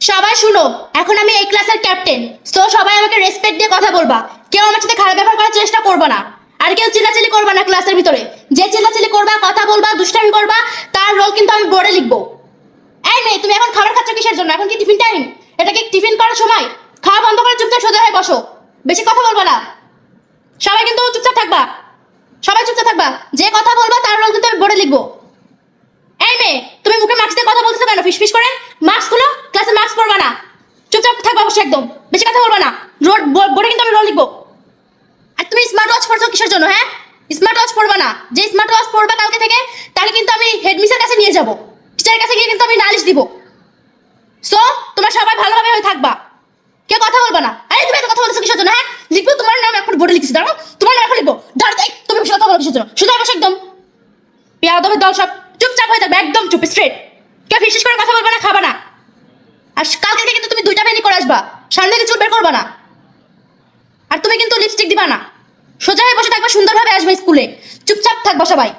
সবাই শুনো, এখন আমি এই ক্লাসের ক্যাপ্টেন। তো সবাই আমাকে রেসপেক্ট দিয়ে কথা বলবা। কেউ আমার সাথে খারাপ ব্যবহার করার চেষ্টা করবা না। আর কেউ চিল্লাচিল্লি করবা না ক্লাসের ভিতরে। যে চিল্লাচিল্লি করবা, কথা বলবা, দুষ্টামি করবা, তার রোল কিন্তু আমি বোর্ডে লিখবো। এই মেয়ে, তুমি এখন খাবার খাচ্ছ কিসের জন্য? এখন কি টিফিন টাইম? এটা কি টিফিন করার সময়? খাওয়া বন্ধ করে চুপচাপ সোজা হয়ে বসো। বেশি কথা বলবা না। সবাই কিন্তু চুপচাপ থাকবা। সবাই চুপচাপ থাকবা। যে কথা বলবা তার রোল কিন্তু আমি বোর্ডে লিখবো। এই মেয়ে, তুমি মুখে মাস্ক দিয়ে কথা বলতেছো কেন? ফিসফিস করে মাস্ক খুলো। ক্লাসে মাস্ক পরবা না। চুপচাপ থাকবা অবশ্যই, একদম বেশি কথা বলবা না। বোর্ডে কিন্তু আমি রোল লিখবো। আর তুমি স্মার্ট ওয়াচ পরছো কিসের জন্য? হ্যাঁ, স্মার্ট ওয়াচ পরবা না। যে স্মার্ট ওয়াচ পরবা কালকে থেকে, তাকে কিন্তু আমি হেডমিসের কাছে নিয়ে যাব। টিচারের কাছে গিয়ে কিন্তু আমি নালিশ দিব। সো তোমরা সবাই ভালোভাবে হয়ে থাকবা। কেউ কথা বলবা না। আরে তুমি এত কথা বলতেছো কিসের জন্য? হ্যাঁ, লিখবো তোমার নাম এখন বোর্ডে লিখছি। দাঁড়াও, তোমার নাম এখন লিখবো। দাঁড়াও, তুমি বেশি কথা বলো কিসের জন্য? শুধু বসে একদম পেয়াদবের দল সব চুপচাপ হয়ে থাকবে, একদম চুপ স্ট্রেট। কেউ ফিসফিস করে কথা বলবা না, খাবা না। আর কালকে থেকে কিন্তু তুমি 2টা বেনি করে আসবা। সামনে থেকে চুল বের করবা না। আর তুমি কিন্তু লিপস্টিক দিবা না। সোজা হয়ে বসে থাকবা, সুন্দরভাবে আসবে স্কুলে। চুপচাপ থাকবা সবাই।